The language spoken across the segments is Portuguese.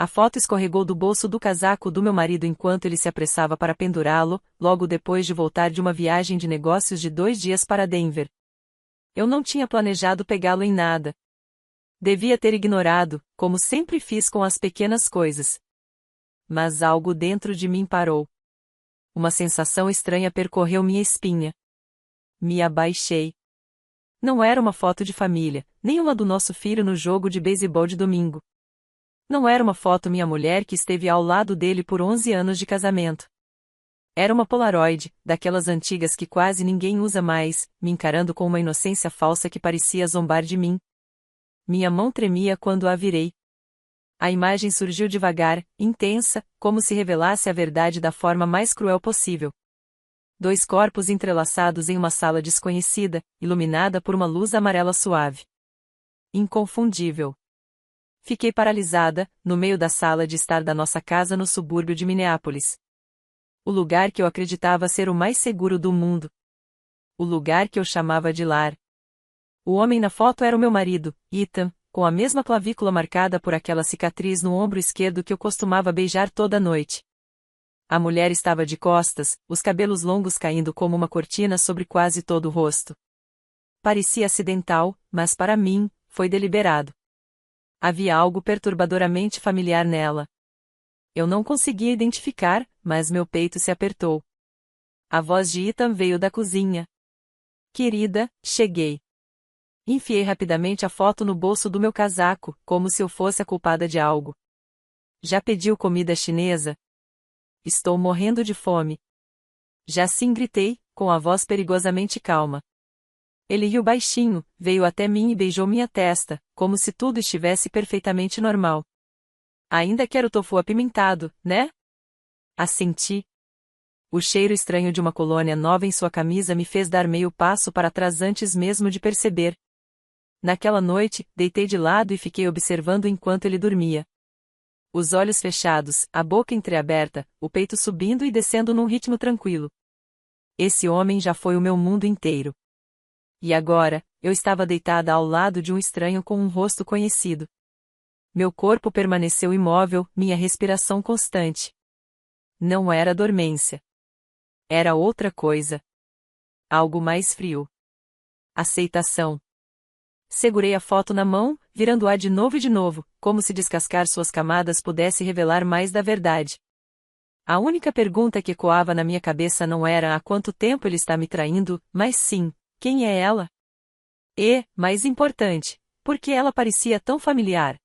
A foto escorregou do bolso do casaco do meu marido enquanto ele se apressava para pendurá-lo, logo depois de voltar de uma viagem de negócios de 2 dias para Denver. Eu não tinha planejado pegá-lo em nada. Devia ter ignorado, como sempre fiz com as pequenas coisas. Mas algo dentro de mim parou. Uma sensação estranha percorreu minha espinha. Me abaixei. Não era uma foto de família, nem uma do nosso filho no jogo de beisebol de domingo. Não era uma foto minha mulher que esteve ao lado dele por 11 anos de casamento. Era uma Polaroid, daquelas antigas que quase ninguém usa mais, me encarando com uma inocência falsa que parecia zombar de mim. Minha mão tremia quando a virei. A imagem surgiu devagar, intensa, como se revelasse a verdade da forma mais cruel possível. 2 corpos entrelaçados em uma sala desconhecida, iluminada por uma luz amarela suave. Inconfundível. Fiquei paralisada, no meio da sala de estar da nossa casa no subúrbio de Minneapolis. O lugar que eu acreditava ser o mais seguro do mundo. O lugar que eu chamava de lar. O homem na foto era o meu marido, Ethan, com a mesma clavícula marcada por aquela cicatriz no ombro esquerdo que eu costumava beijar toda noite. A mulher estava de costas, os cabelos longos caindo como uma cortina sobre quase todo o rosto. Parecia acidental, mas para mim, foi deliberado. Havia algo perturbadoramente familiar nela. Eu não conseguia identificar, mas meu peito se apertou. A voz de Ethan veio da cozinha. Querida, cheguei. Enfiei rapidamente a foto no bolso do meu casaco, como se eu fosse a culpada de algo. Já pediu comida chinesa? Estou morrendo de fome. Já sim, gritei, com a voz perigosamente calma. Ele riu baixinho, veio até mim e beijou minha testa, como se tudo estivesse perfeitamente normal. Ainda quero tofu apimentado, né? Assenti. O cheiro estranho de uma colônia nova em sua camisa me fez dar meio passo para trás antes mesmo de perceber. Naquela noite, deitei de lado e fiquei observando enquanto ele dormia. Os olhos fechados, a boca entreaberta, o peito subindo e descendo num ritmo tranquilo. Esse homem já foi o meu mundo inteiro. E agora, eu estava deitada ao lado de um estranho com um rosto conhecido. Meu corpo permaneceu imóvel, minha respiração constante. Não era dormência. Era outra coisa. Algo mais frio. Aceitação. Segurei a foto na mão, virando-a de novo, como se descascar suas camadas pudesse revelar mais da verdade. A única pergunta que ecoava na minha cabeça não era há quanto tempo ele está me traindo, mas sim, quem é ela? E, mais importante, por que ela parecia tão familiar?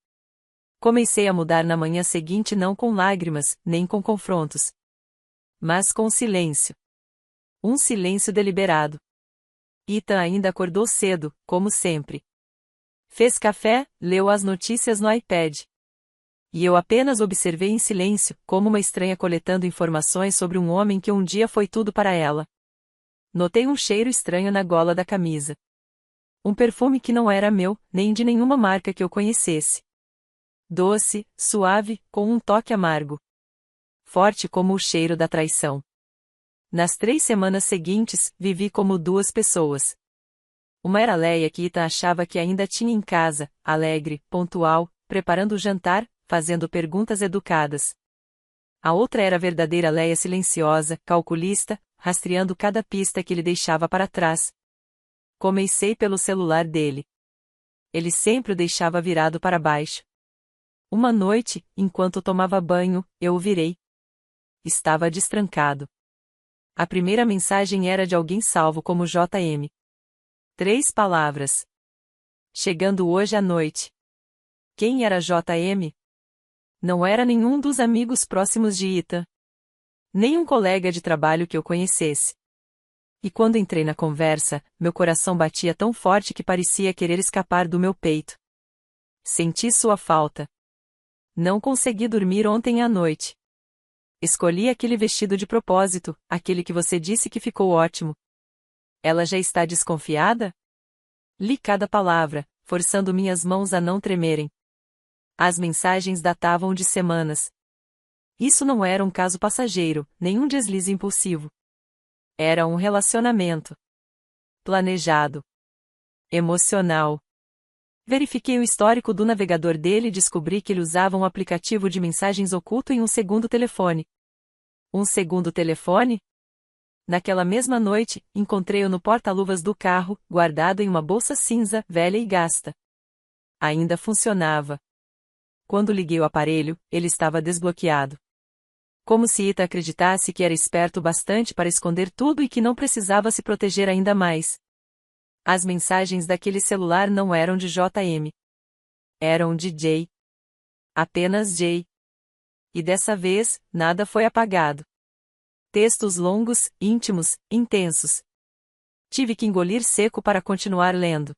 Comecei a mudar na manhã seguinte não com lágrimas, nem com confrontos. Mas com silêncio. Um silêncio deliberado. Ethan ainda acordou cedo, como sempre. Fez café, leu as notícias no iPad. E eu apenas observei em silêncio, como uma estranha coletando informações sobre um homem que um dia foi tudo para ela. Notei um cheiro estranho na gola da camisa. Um perfume que não era meu, nem de nenhuma marca que eu conhecesse. Doce, suave, com um toque amargo. Forte como o cheiro da traição. Nas 3 semanas seguintes, vivi como 2 pessoas. Uma era Leia que Ethan achava que ainda tinha em casa, alegre, pontual, preparando o jantar, fazendo perguntas educadas. A outra era a verdadeira Leia silenciosa, calculista, rastreando cada pista que ele deixava para trás. Comecei pelo celular dele. Ele sempre o deixava virado para baixo. Uma noite, enquanto tomava banho, eu o virei. Estava destrancado. A primeira mensagem era de alguém salvo como JM. 3 palavras. Chegando hoje à noite. Quem era JM? Não era nenhum dos amigos próximos de Ethan. Nem um colega de trabalho que eu conhecesse. E quando entrei na conversa, meu coração batia tão forte que parecia querer escapar do meu peito. Senti sua falta. Não consegui dormir ontem à noite. Escolhi aquele vestido de propósito, aquele que você disse que ficou ótimo. Ela já está desconfiada? Li cada palavra, forçando minhas mãos a não tremerem. As mensagens datavam de semanas. Isso não era um caso passageiro, nem um deslize impulsivo. Era um relacionamento. Planejado. Emocional. Verifiquei o histórico do navegador dele e descobri que ele usava um aplicativo de mensagens oculto em um segundo telefone. Um segundo telefone? Naquela mesma noite, encontrei-o no porta-luvas do carro, guardado em uma bolsa cinza, velha e gasta. Ainda funcionava. Quando liguei o aparelho, ele estava desbloqueado. Como se Ita acreditasse que era esperto bastante para esconder tudo e que não precisava se proteger ainda mais. As mensagens daquele celular não eram de JM. Eram de Jay. Apenas Jay. E dessa vez, nada foi apagado. Textos longos, íntimos, intensos. Tive que engolir seco para continuar lendo.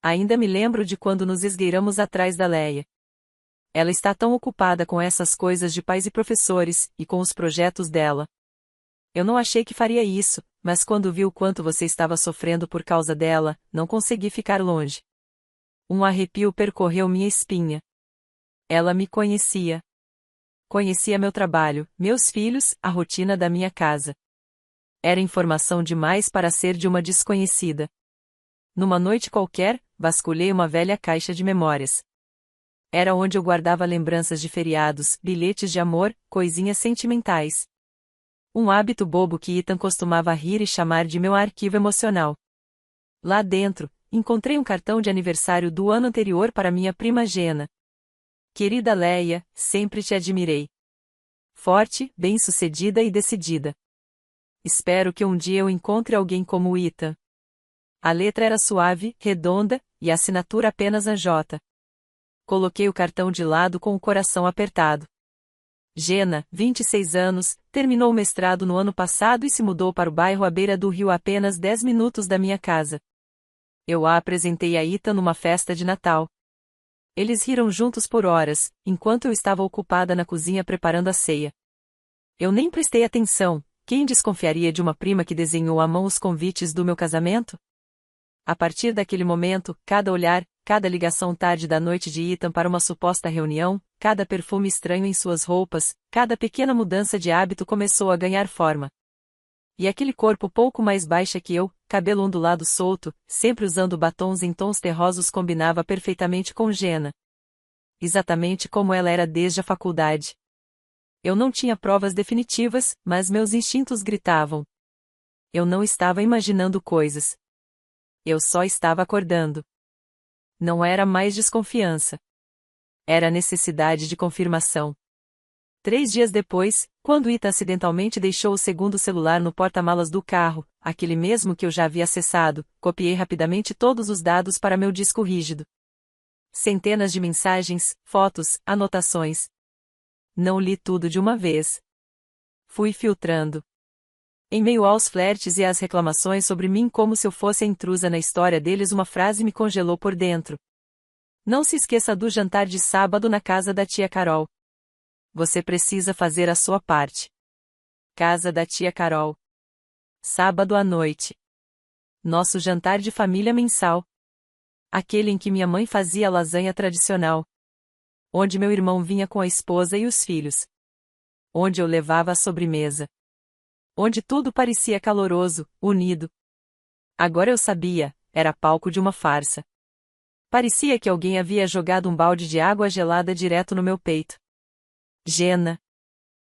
Ainda me lembro de quando nos esgueiramos atrás da Leia. Ela está tão ocupada com essas coisas de pais e professores, e com os projetos dela. Eu não achei que faria isso, mas quando vi o quanto você estava sofrendo por causa dela, não consegui ficar longe. Um arrepio percorreu minha espinha. Ela me conhecia. Conhecia meu trabalho, meus filhos, a rotina da minha casa. Era informação demais para ser de uma desconhecida. Numa noite qualquer, vasculhei uma velha caixa de memórias. Era onde eu guardava lembranças de feriados, bilhetes de amor, coisinhas sentimentais. Um hábito bobo que Ethan costumava rir e chamar de meu arquivo emocional. Lá dentro, encontrei um cartão de aniversário do ano anterior para minha prima Jenna. Querida Leia, sempre te admirei. Forte, bem-sucedida e decidida. Espero que um dia eu encontre alguém como o Ethan. A letra era suave, redonda, e a assinatura apenas a J. Coloquei o cartão de lado com o coração apertado. Jenna, 26 anos, terminou o mestrado no ano passado e se mudou para o bairro à beira do rio a apenas 10 minutos da minha casa. Eu a apresentei a Ethan numa festa de Natal. Eles riram juntos por horas, enquanto eu estava ocupada na cozinha preparando a ceia. Eu nem prestei atenção. Quem desconfiaria de uma prima que desenhou à mão os convites do meu casamento? A partir daquele momento, cada olhar, cada ligação tarde da noite de Ethan para uma suposta reunião, cada perfume estranho em suas roupas, cada pequena mudança de hábito começou a ganhar forma. E aquele corpo pouco mais baixa que eu, cabelo ondulado solto, sempre usando batons em tons terrosos combinava perfeitamente com Jenna. Exatamente como ela era desde a faculdade. Eu não tinha provas definitivas, mas meus instintos gritavam. Eu não estava imaginando coisas. Eu só estava acordando. Não era mais desconfiança. Era necessidade de confirmação. 3 dias depois, quando Ita acidentalmente deixou o segundo celular no porta-malas do carro, aquele mesmo que eu já havia acessado, copiei rapidamente todos os dados para meu disco rígido. Centenas de mensagens, fotos, anotações. Não li tudo de uma vez. Fui filtrando. Em meio aos flertes e às reclamações sobre mim como se eu fosse a intrusa na história deles, uma frase me congelou por dentro. Não se esqueça do jantar de sábado na casa da tia Carol. Você precisa fazer a sua parte. Casa da tia Carol. Sábado à noite. Nosso jantar de família mensal. Aquele em que minha mãe fazia a lasanha tradicional. Onde meu irmão vinha com a esposa e os filhos. Onde eu levava a sobremesa. Onde tudo parecia caloroso, unido. Agora eu sabia, era palco de uma farsa. Parecia que alguém havia jogado um balde de água gelada direto no meu peito. Jenna.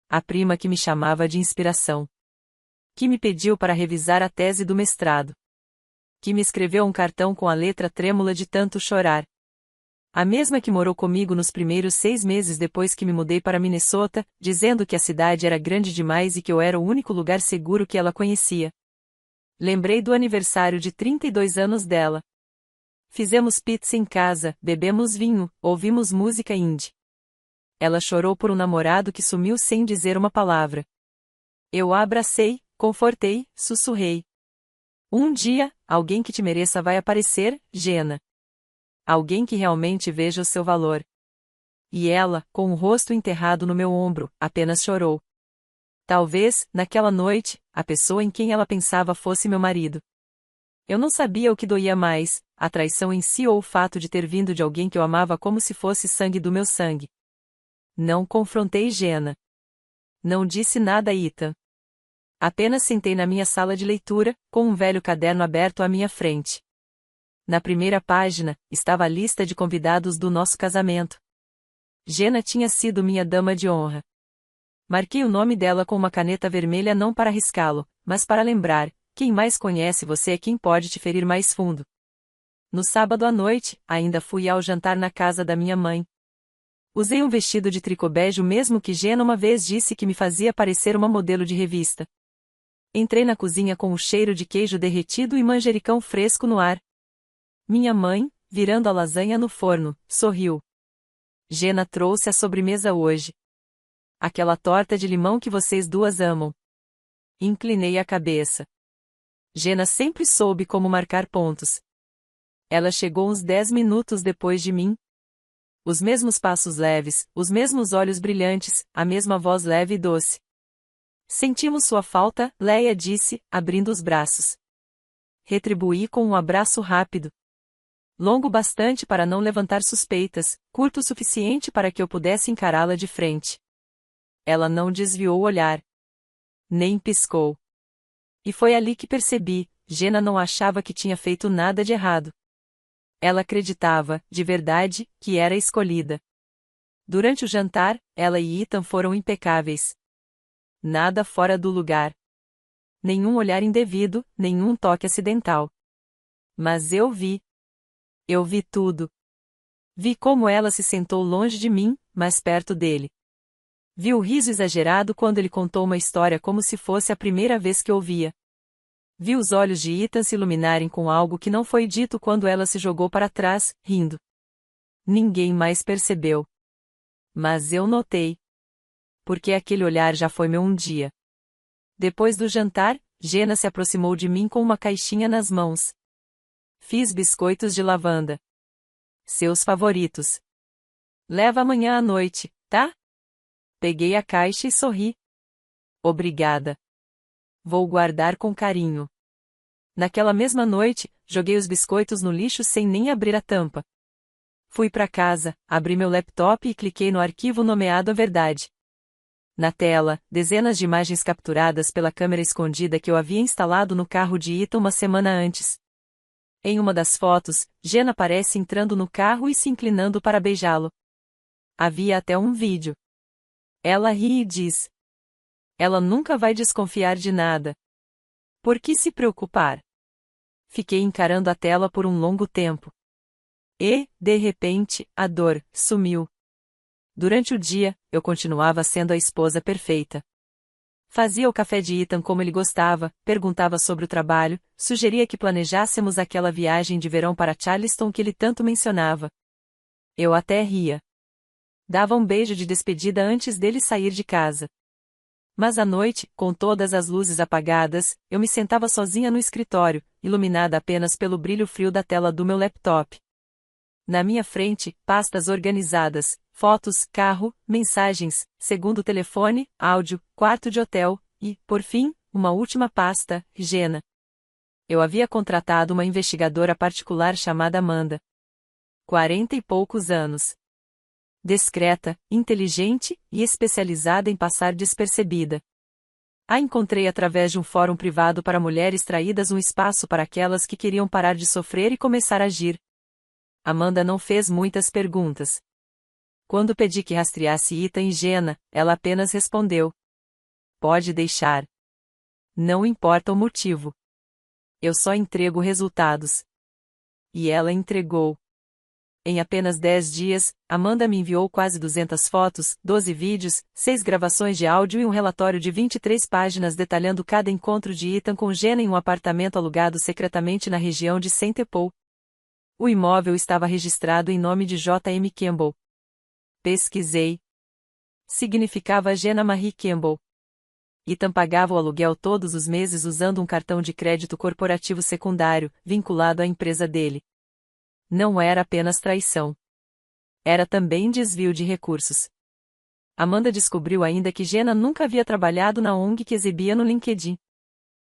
A prima que me chamava de inspiração. Que me pediu para revisar a tese do mestrado. Que me escreveu um cartão com a letra trêmula de tanto chorar. A mesma que morou comigo nos primeiros 6 meses depois que me mudei para Minnesota, dizendo que a cidade era grande demais e que eu era o único lugar seguro que ela conhecia. Lembrei do aniversário de 32 anos dela. Fizemos pizza em casa, bebemos vinho, ouvimos música indie. Ela chorou por um namorado que sumiu sem dizer uma palavra. Eu a abracei, confortei, sussurrei. Um dia, alguém que te mereça vai aparecer, Jenna. Alguém que realmente veja o seu valor. E ela, com o rosto enterrado no meu ombro, apenas chorou. Talvez, naquela noite, a pessoa em quem ela pensava fosse meu marido. Eu não sabia o que doía mais, a traição em si ou o fato de ter vindo de alguém que eu amava como se fosse sangue do meu sangue. Não confrontei Jenna. Não disse nada a Ethan. Apenas sentei na minha sala de leitura, com um velho caderno aberto à minha frente. Na primeira página, estava a lista de convidados do nosso casamento. Jenna tinha sido minha dama de honra. Marquei o nome dela com uma caneta vermelha não para riscá-lo, mas para lembrar: quem mais conhece você é quem pode te ferir mais fundo. No sábado à noite, ainda fui ao jantar na casa da minha mãe. Usei um vestido de tricô bege, o mesmo que Jenna uma vez disse que me fazia parecer uma modelo de revista. Entrei na cozinha com o cheiro de queijo derretido e manjericão fresco no ar. Minha mãe, virando a lasanha no forno, sorriu. Jenna trouxe a sobremesa hoje. Aquela torta de limão que vocês duas amam. Inclinei a cabeça. Jenna sempre soube como marcar pontos. Ela chegou uns 10 minutos depois de mim. Os mesmos passos leves, os mesmos olhos brilhantes, a mesma voz leve e doce. Sentimos sua falta, Leia disse, abrindo os braços. Retribuí com um abraço rápido. Longo bastante para não levantar suspeitas, curto o suficiente para que eu pudesse encará-la de frente. Ela não desviou o olhar. Nem piscou. E foi ali que percebi: Jenna não achava que tinha feito nada de errado. Ela acreditava, de verdade, que era escolhida. Durante o jantar, ela e Ethan foram impecáveis. Nada fora do lugar. Nenhum olhar indevido, nenhum toque acidental. Mas eu vi. Eu vi tudo. Vi como ela se sentou longe de mim, mas perto dele. Vi o riso exagerado quando ele contou uma história como se fosse a primeira vez que ouvia. Vi os olhos de Ethan se iluminarem com algo que não foi dito quando ela se jogou para trás, rindo. Ninguém mais percebeu. Mas eu notei. Porque aquele olhar já foi meu um dia. Depois do jantar, Jenna se aproximou de mim com uma caixinha nas mãos. Fiz biscoitos de lavanda. Seus favoritos. Leva amanhã à noite, tá? Peguei a caixa e sorri. Obrigada. Vou guardar com carinho. Naquela mesma noite, joguei os biscoitos no lixo sem nem abrir a tampa. Fui para casa, abri meu laptop e cliquei no arquivo nomeado A Verdade. Na tela, dezenas de imagens capturadas pela câmera escondida que eu havia instalado no carro de Ethan uma semana antes. Em uma das fotos, Jenna aparece entrando no carro e se inclinando para beijá-lo. Havia até um vídeo. Ela ri e diz: ela nunca vai desconfiar de nada. Por que se preocupar? Fiquei encarando a tela por um longo tempo. E, de repente, a dor sumiu. Durante o dia, eu continuava sendo a esposa perfeita. Fazia o café de Ethan como ele gostava, perguntava sobre o trabalho, sugeria que planejássemos aquela viagem de verão para Charleston que ele tanto mencionava. Eu até ria. Dava um beijo de despedida antes dele sair de casa. Mas à noite, com todas as luzes apagadas, eu me sentava sozinha no escritório, iluminada apenas pelo brilho frio da tela do meu laptop. Na minha frente, pastas organizadas, fotos, carro, mensagens, segundo telefone, áudio, quarto de hotel, e, por fim, uma última pasta, Jenna. Eu havia contratado uma investigadora particular chamada Amanda. 40 e poucos anos. Discreta, inteligente e especializada em passar despercebida. A encontrei através de um fórum privado para mulheres traídas, um espaço para aquelas que queriam parar de sofrer e começar a agir. Amanda não fez muitas perguntas. Quando pedi que rastreasse Ethan e Jenna, ela apenas respondeu: pode deixar. Não importa o motivo. Eu só entrego resultados. E ela entregou. Em apenas 10 dias, Amanda me enviou quase 200 fotos, 12 vídeos, 6 gravações de áudio e um relatório de 23 páginas detalhando cada encontro de Ethan com Jenna em um apartamento alugado secretamente na região de St. Paul. O imóvel estava registrado em nome de J. M. Campbell. Pesquisei. Significava Jenna Marie Campbell. Ethan pagava o aluguel todos os meses usando um cartão de crédito corporativo secundário, vinculado à empresa dele. Não era apenas traição. Era também desvio de recursos. Amanda descobriu ainda que Jenna nunca havia trabalhado na ONG que exibia no LinkedIn.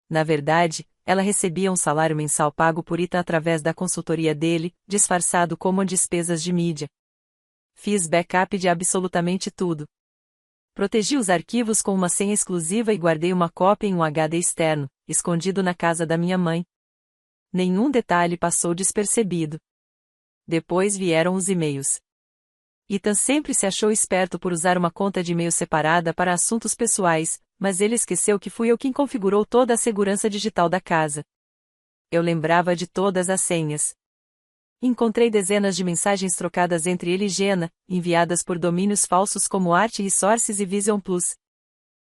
Na verdade, ela recebia um salário mensal pago por Ethan através da consultoria dele, disfarçado como despesas de mídia. Fiz backup de absolutamente tudo. Protegi os arquivos com uma senha exclusiva e guardei uma cópia em um HD externo, escondido na casa da minha mãe. Nenhum detalhe passou despercebido. Depois vieram os e-mails. Ethan sempre se achou esperto por usar uma conta de e-mail separada para assuntos pessoais, mas ele esqueceu que fui eu quem configurou toda a segurança digital da casa. Eu lembrava de todas as senhas. Encontrei dezenas de mensagens trocadas entre ele e Jenna, enviadas por domínios falsos como Art Resources e Vision Plus.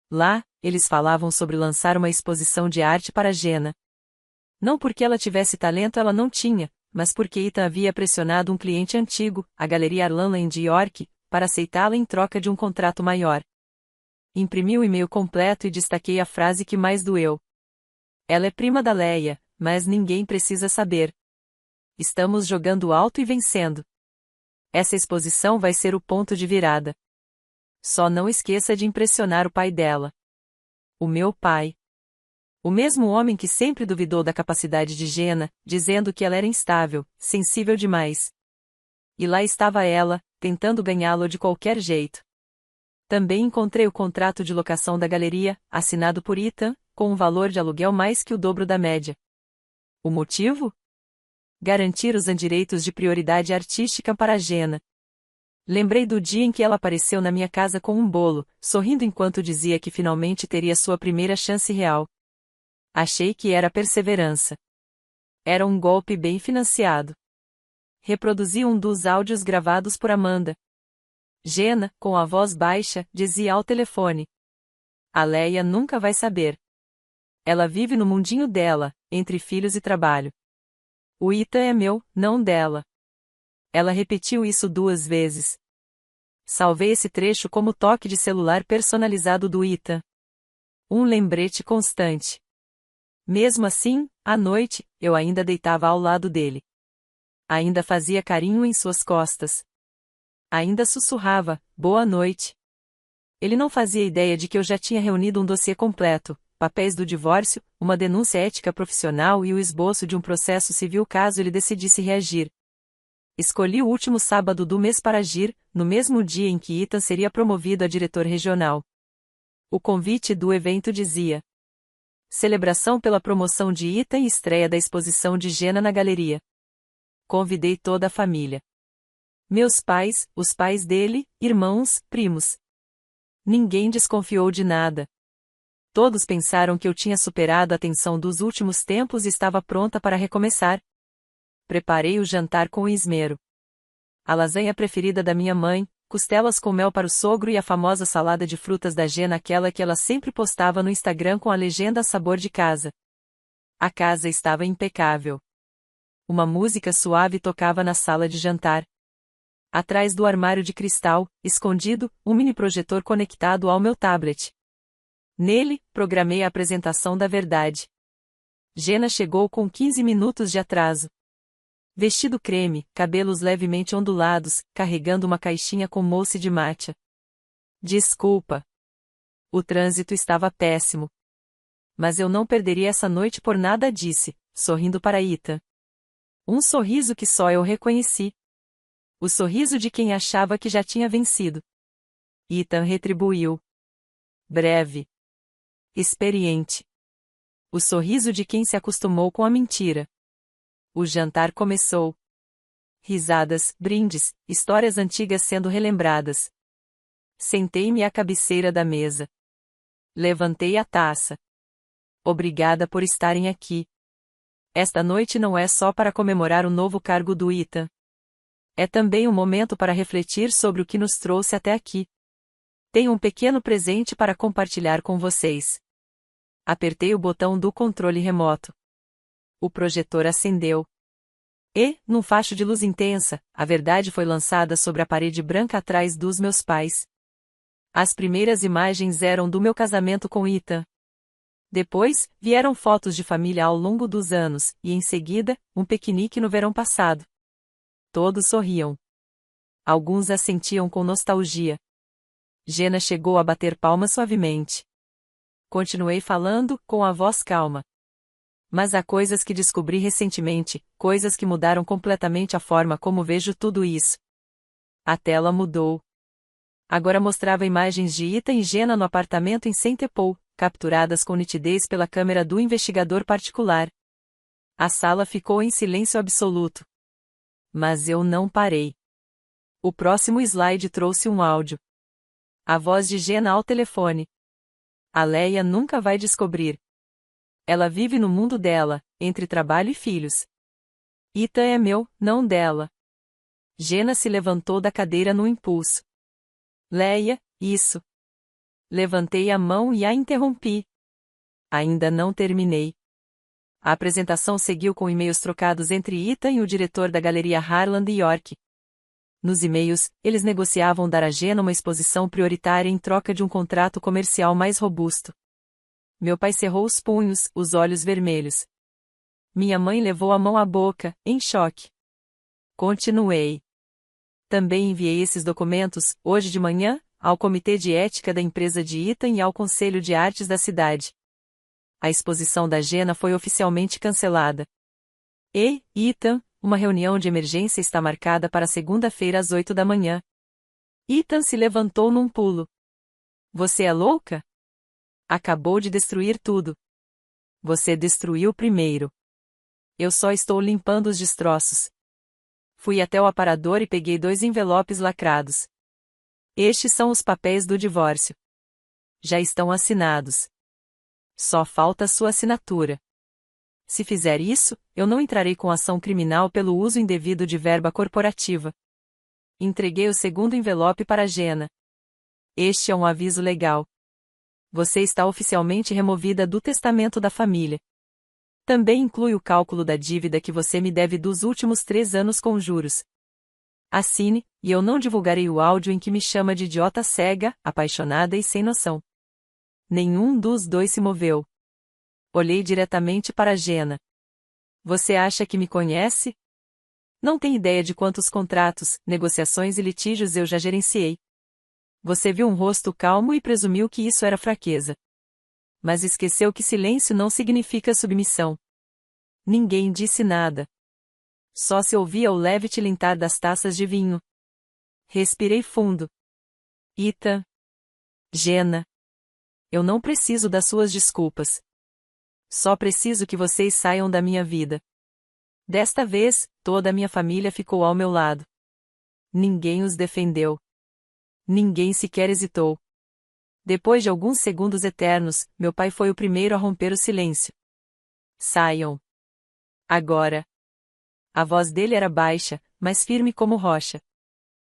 Lá, eles falavam sobre lançar uma exposição de arte para Jenna. Não porque ela tivesse talento, ela não tinha, mas porque Ethan havia pressionado um cliente antigo, a Galeria Arlanley de York, para aceitá-la em troca de um contrato maior. Imprimi o e-mail completo e destaquei a frase que mais doeu. Ela é prima da Leia, mas ninguém precisa saber. Estamos jogando alto e vencendo. Essa exposição vai ser o ponto de virada. Só não esqueça de impressionar o pai dela. O meu pai. O mesmo homem que sempre duvidou da capacidade de Jenna, dizendo que ela era instável, sensível demais. E lá estava ela, tentando ganhá-lo de qualquer jeito. Também encontrei o contrato de locação da galeria, assinado por Ethan, com um valor de aluguel mais que o dobro da média. O motivo? Garantir os direitos de prioridade artística para Jenna. Lembrei do dia em que ela apareceu na minha casa com um bolo, sorrindo enquanto dizia que finalmente teria sua primeira chance real. Achei que era perseverança. Era um golpe bem financiado. Reproduzi um dos áudios gravados por Amanda. Jenna, com a voz baixa, dizia ao telefone. A Leia nunca vai saber. Ela vive no mundinho dela, entre filhos e trabalho. O Ethan é meu, não dela. Ela repetiu isso 2 vezes. Salvei esse trecho como toque de celular personalizado do Ethan. Um lembrete constante. Mesmo assim, à noite, eu ainda deitava ao lado dele. Ainda fazia carinho em suas costas. Ainda sussurrava, boa noite. Ele não fazia ideia de que eu já tinha reunido um dossiê completo, papéis do divórcio, uma denúncia ética profissional e o esboço de um processo civil caso ele decidisse reagir. Escolhi o último sábado do mês para agir, no mesmo dia em que Ethan seria promovido a diretor regional. O convite do evento dizia: celebração pela promoção de Ethan e estreia da exposição de Jenna na galeria. Convidei toda a família. Meus pais, os pais dele, irmãos, primos. Ninguém desconfiou de nada. Todos pensaram que eu tinha superado a tensão dos últimos tempos e estava pronta para recomeçar. Preparei o jantar com esmero. A lasanha preferida da minha mãe, costelas com mel para o sogro e a famosa salada de frutas da Jenna, aquela que ela sempre postava no Instagram com a legenda Sabor de Casa. A casa estava impecável. Uma música suave tocava na sala de jantar. Atrás do armário de cristal, escondido, um mini projetor conectado ao meu tablet. Nele, programei a apresentação da verdade. Jenna chegou com 15 minutos de atraso. Vestido creme, cabelos levemente ondulados, carregando uma caixinha com mousse de matcha. Desculpa. O trânsito estava péssimo. Mas eu não perderia essa noite por nada, disse, sorrindo para Ethan. Um sorriso que só eu reconheci. O sorriso de quem achava que já tinha vencido. Ethan retribuiu. Breve. Experiente. O sorriso de quem se acostumou com a mentira. O jantar começou. Risadas, brindes, histórias antigas sendo relembradas. Sentei-me à cabeceira da mesa. Levantei a taça. Obrigada por estarem aqui. Esta noite não é só para comemorar o novo cargo do Ethan. É também um momento para refletir sobre o que nos trouxe até aqui. Tenho um pequeno presente para compartilhar com vocês. Apertei o botão do controle remoto. O projetor acendeu. E, num facho de luz intensa, a verdade foi lançada sobre a parede branca atrás dos meus pais. As primeiras imagens eram do meu casamento com Ethan. Depois, vieram fotos de família ao longo dos anos, e em seguida, um piquenique no verão passado. Todos sorriam. Alguns assentiam com nostalgia. Jenna chegou a bater palmas suavemente. Continuei falando, com a voz calma. Mas há coisas que descobri recentemente, coisas que mudaram completamente a forma como vejo tudo isso. A tela mudou. Agora mostrava imagens de Ethan e Jenna no apartamento em Saint Paul, capturadas com nitidez pela câmera do investigador particular. A sala ficou em silêncio absoluto. Mas eu não parei. O próximo slide trouxe um áudio. A voz de Jenna ao telefone. A Leia nunca vai descobrir. Ela vive no mundo dela, entre trabalho e filhos. Ethan é meu, não dela. Jenna se levantou da cadeira no impulso. Leia, isso. Levantei a mão e a interrompi. Ainda não terminei. A apresentação seguiu com e-mails trocados entre Ethan e o diretor da Galeria Harland York. Nos e-mails, eles negociavam dar a Jenna uma exposição prioritária em troca de um contrato comercial mais robusto. Meu pai cerrou os punhos, os olhos vermelhos. Minha mãe levou a mão à boca, em choque. Continuei. Também enviei esses documentos, hoje de manhã, ao Comitê de Ética da empresa de Ethan e ao Conselho de Artes da cidade. A exposição da Jenna foi oficialmente cancelada. E, Ethan, uma reunião de emergência está marcada para segunda-feira às 8 da manhã. Ethan se levantou num pulo. Você é louca? Acabou de destruir tudo. Você destruiu primeiro. Eu só estou limpando os destroços. Fui até o aparador e peguei 2 envelopes lacrados. Estes são os papéis do divórcio. Já estão assinados. Só falta sua assinatura. Se fizer isso, eu não entrarei com ação criminal pelo uso indevido de verba corporativa. Entreguei o segundo envelope para Jenna. Este é um aviso legal. Você está oficialmente removida do testamento da família. Também inclui o cálculo da dívida que você me deve dos últimos 3 anos com juros. Assine, e eu não divulgarei o áudio em que me chama de idiota cega, apaixonada e sem noção. Nenhum dos dois se moveu. Olhei diretamente para Jenna. Você acha que me conhece? Não tem ideia de quantos contratos, negociações e litígios eu já gerenciei. Você viu um rosto calmo e presumiu que isso era fraqueza. Mas esqueceu que silêncio não significa submissão. Ninguém disse nada. Só se ouvia o leve tilintar das taças de vinho. Respirei fundo. Ethan. Jenna. Eu não preciso das suas desculpas. Só preciso que vocês saiam da minha vida. Desta vez, toda a minha família ficou ao meu lado. Ninguém os defendeu. Ninguém sequer hesitou. Depois de alguns segundos eternos, meu pai foi o primeiro a romper o silêncio. Saiam. Agora. A voz dele era baixa, mas firme como rocha.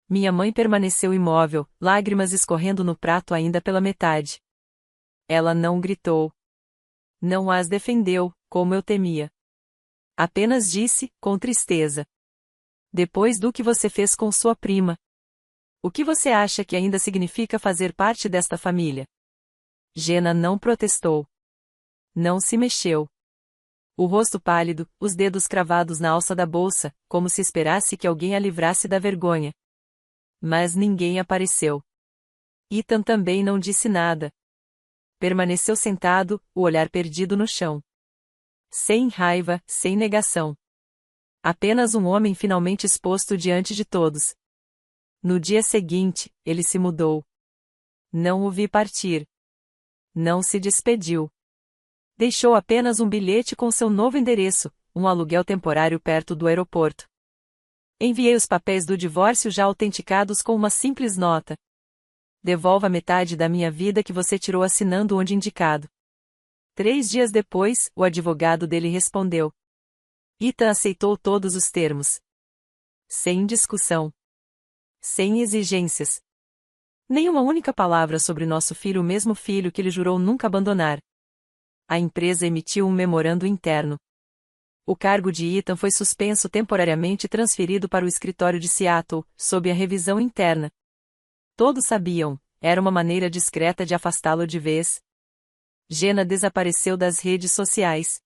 Minha mãe permaneceu imóvel, lágrimas escorrendo no prato ainda pela metade. Ela não gritou. Não as defendeu, como eu temia. Apenas disse, com tristeza. Depois do que você fez com sua prima. O que você acha que ainda significa fazer parte desta família? Jenna não protestou. Não se mexeu. O rosto pálido, os dedos cravados na alça da bolsa, como se esperasse que alguém a livrasse da vergonha. Mas ninguém apareceu. Ethan também não disse nada. Permaneceu sentado, o olhar perdido no chão. Sem raiva, sem negação. Apenas um homem finalmente exposto diante de todos. No dia seguinte, ele se mudou. Não o vi partir. Não se despediu. Deixou apenas um bilhete com seu novo endereço, um aluguel temporário perto do aeroporto. Enviei os papéis do divórcio já autenticados com uma simples nota. Devolva metade da minha vida que você tirou assinando onde indicado. 3 dias depois, o advogado dele respondeu. Ethan aceitou todos os termos. Sem discussão. Sem exigências. Nem uma única palavra sobre nosso filho, o mesmo filho que ele jurou nunca abandonar. A empresa emitiu um memorando interno. O cargo de Ethan foi suspenso temporariamente e transferido para o escritório de Seattle, sob a revisão interna. Todos sabiam, era uma maneira discreta de afastá-lo de vez. Jenna desapareceu das redes sociais.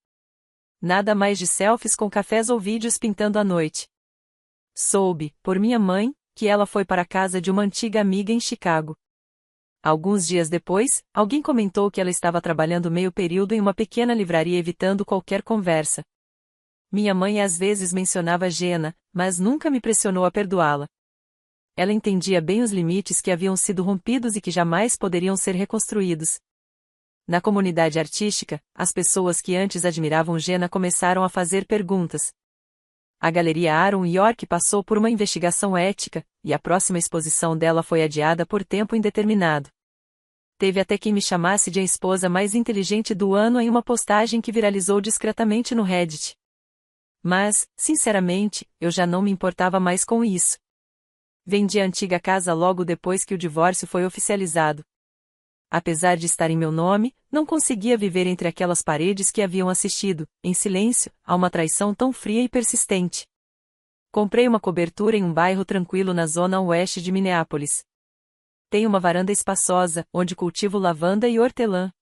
Nada mais de selfies com cafés ou vídeos pintando à noite. Soube, por minha mãe, que ela foi para a casa de uma antiga amiga em Chicago. Alguns dias depois, alguém comentou que ela estava trabalhando meio período em uma pequena livraria evitando qualquer conversa. Minha mãe às vezes mencionava Jenna, mas nunca me pressionou a perdoá-la. Ela entendia bem os limites que haviam sido rompidos e que jamais poderiam ser reconstruídos. Na comunidade artística, as pessoas que antes admiravam Gena começaram a fazer perguntas. A Galeria Aaron York passou por uma investigação ética, e a próxima exposição dela foi adiada por tempo indeterminado. Teve até quem me chamasse de a esposa mais inteligente do ano em uma postagem que viralizou discretamente no Reddit. Mas, sinceramente, eu já não me importava mais com isso. Vendi a antiga casa logo depois que o divórcio foi oficializado. Apesar de estar em meu nome, não conseguia viver entre aquelas paredes que haviam assistido, em silêncio, a uma traição tão fria e persistente. Comprei uma cobertura em um bairro tranquilo na zona oeste de Minneapolis. Tenho uma varanda espaçosa, onde cultivo lavanda e hortelã.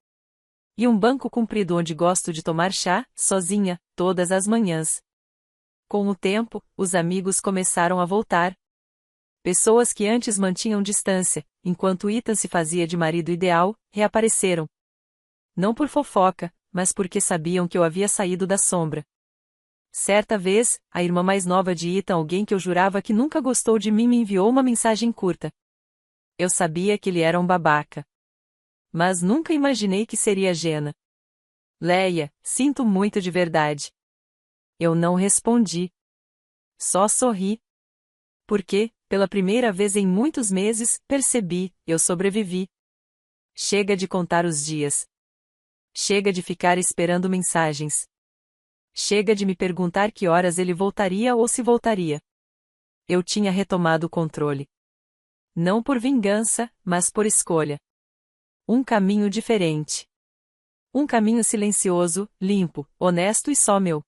E um banco comprido onde gosto de tomar chá, sozinha, todas as manhãs. Com o tempo, os amigos começaram a voltar. Pessoas que antes mantinham distância, enquanto Ethan se fazia de marido ideal, reapareceram. Não por fofoca, mas porque sabiam que eu havia saído da sombra. Certa vez, a irmã mais nova de Ethan, alguém que eu jurava que nunca gostou de mim, me enviou uma mensagem curta. Eu sabia que ele era um babaca. Mas nunca imaginei que seria Gena. Leia, sinto muito de verdade. Eu não respondi. Só sorri. Porque, pela primeira vez em muitos meses, percebi, eu sobrevivi. Chega de contar os dias. Chega de ficar esperando mensagens. Chega de me perguntar que horas ele voltaria ou se voltaria. Eu tinha retomado o controle. Não por vingança, mas por escolha. Um caminho diferente. Um caminho silencioso, limpo, honesto e só meu.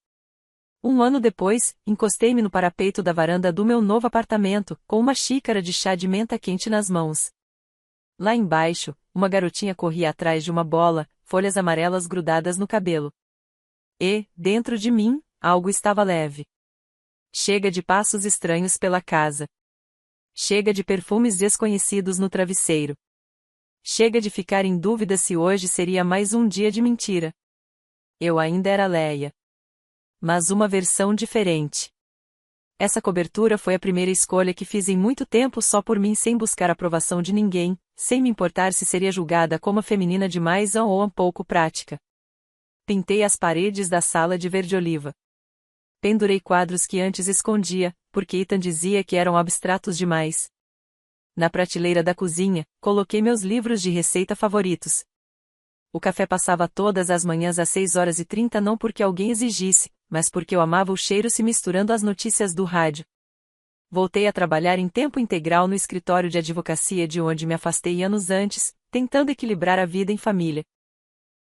Um ano depois, encostei-me no parapeito da varanda do meu novo apartamento, com uma xícara de chá de menta quente nas mãos. Lá embaixo, uma garotinha corria atrás de uma bola, folhas amarelas grudadas no cabelo. E, dentro de mim, algo estava leve. Chega de passos estranhos pela casa. Chega de perfumes desconhecidos no travesseiro. Chega de ficar em dúvida se hoje seria mais um dia de mentira. Eu ainda era Leia. Mas uma versão diferente. Essa cobertura foi a primeira escolha que fiz em muito tempo só por mim, sem buscar aprovação de ninguém, sem me importar se seria julgada como feminina demais ou um pouco prática. Pintei as paredes da sala de verde-oliva. Pendurei quadros que antes escondia, porque Ethan dizia que eram abstratos demais. Na prateleira da cozinha, coloquei meus livros de receita favoritos. O café passava todas as manhãs às 6h30, não porque alguém exigisse, mas porque eu amava o cheiro se misturando às notícias do rádio. Voltei a trabalhar em tempo integral no escritório de advocacia de onde me afastei anos antes, tentando equilibrar a vida em família.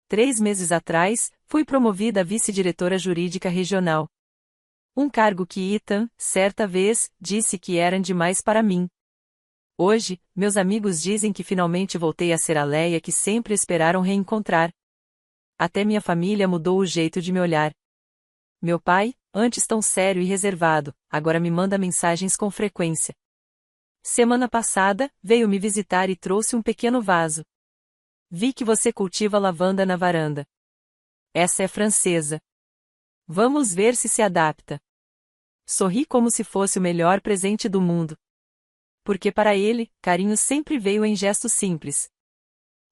3 meses atrás, fui promovida a vice-diretora jurídica regional. Um cargo que Ethan, certa vez, disse que era demais para mim. Hoje, meus amigos dizem que finalmente voltei a ser a Leia que sempre esperaram reencontrar. Até minha família mudou o jeito de me olhar. Meu pai, antes tão sério e reservado, agora me manda mensagens com frequência. Semana passada, veio me visitar e trouxe um pequeno vaso. Vi que você cultiva lavanda na varanda. Essa é francesa. Vamos ver se adapta. Sorri como se fosse o melhor presente do mundo. Porque para ele, carinho sempre veio em gestos simples.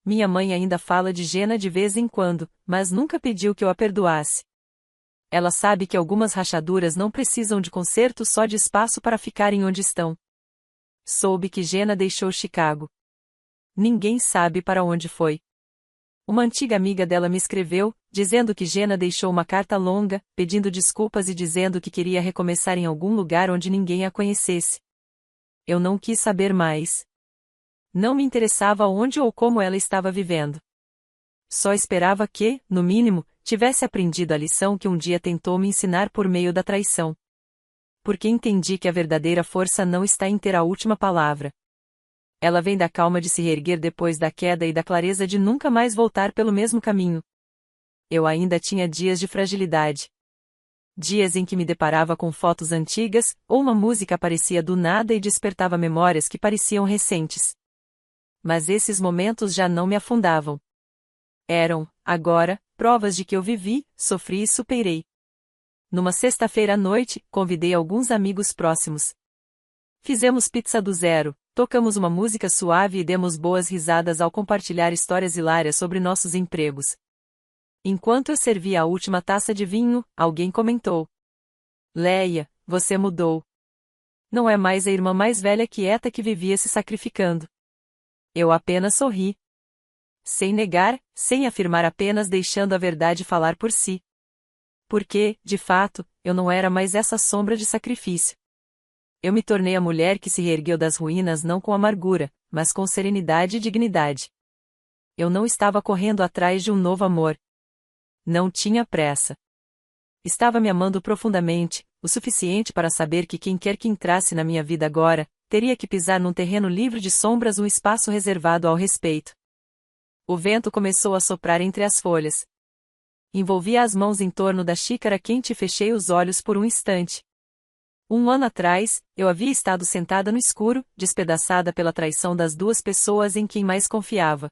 Minha mãe ainda fala de Gena de vez em quando, mas nunca pediu que eu a perdoasse. Ela sabe que algumas rachaduras não precisam de conserto, só de espaço para ficarem onde estão. Soube que Gena deixou Chicago. Ninguém sabe para onde foi. Uma antiga amiga dela me escreveu, dizendo que Gena deixou uma carta longa, pedindo desculpas e dizendo que queria recomeçar em algum lugar onde ninguém a conhecesse. Eu não quis saber mais. Não me interessava onde ou como ela estava vivendo. Só esperava que, no mínimo, tivesse aprendido a lição que um dia tentou me ensinar por meio da traição. Porque entendi que a verdadeira força não está em ter a última palavra. Ela vem da calma de se reerguer depois da queda e da clareza de nunca mais voltar pelo mesmo caminho. Eu ainda tinha dias de fragilidade. Dias em que me deparava com fotos antigas, ou uma música aparecia do nada e despertava memórias que pareciam recentes. Mas esses momentos já não me afundavam. Eram, agora, provas de que eu vivi, sofri e superei. Numa sexta-feira à noite, convidei alguns amigos próximos. Fizemos pizza do zero, Tocamos uma música suave e demos boas risadas ao compartilhar histórias hilárias sobre nossos empregos. Enquanto eu servia a última taça de vinho, alguém comentou: Leia, você mudou. Não é mais a irmã mais velha quieta que vivia se sacrificando. Eu apenas sorri. Sem negar, sem afirmar, apenas deixando a verdade falar por si. Porque, de fato, eu não era mais essa sombra de sacrifício. Eu me tornei a mulher que se reergueu das ruínas não com amargura, mas com serenidade e dignidade. Eu não estava correndo atrás de um novo amor. Não tinha pressa. Estava me amando profundamente, o suficiente para saber que quem quer que entrasse na minha vida agora, teria que pisar num terreno livre de sombras, um espaço reservado ao respeito. O vento começou a soprar entre as folhas. Envolvi as mãos em torno da xícara quente e fechei os olhos por um instante. 1 ano atrás, eu havia estado sentada no escuro, despedaçada pela traição das duas pessoas em quem mais confiava.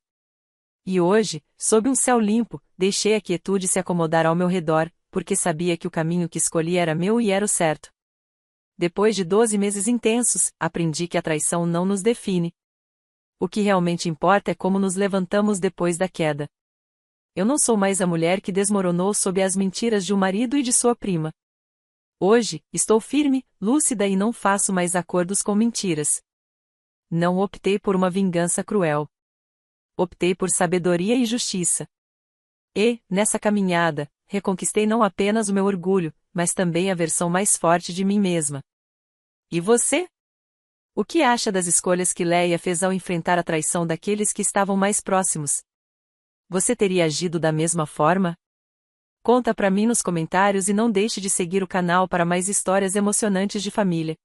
E hoje, sob um céu limpo, deixei a quietude se acomodar ao meu redor, porque sabia que o caminho que escolhi era meu e era o certo. Depois de 12 meses intensos, aprendi que a traição não nos define. O que realmente importa é como nos levantamos depois da queda. Eu não sou mais a mulher que desmoronou sob as mentiras de um marido e de sua prima. Hoje, estou firme, lúcida e não faço mais acordos com mentiras. Não optei por uma vingança cruel. Optei por sabedoria e justiça. E, nessa caminhada, reconquistei não apenas o meu orgulho, mas também a versão mais forte de mim mesma. E você? O que acha das escolhas que Leia fez ao enfrentar a traição daqueles que estavam mais próximos? Você teria agido da mesma forma? Conta pra mim nos comentários e não deixe de seguir o canal para mais histórias emocionantes de família.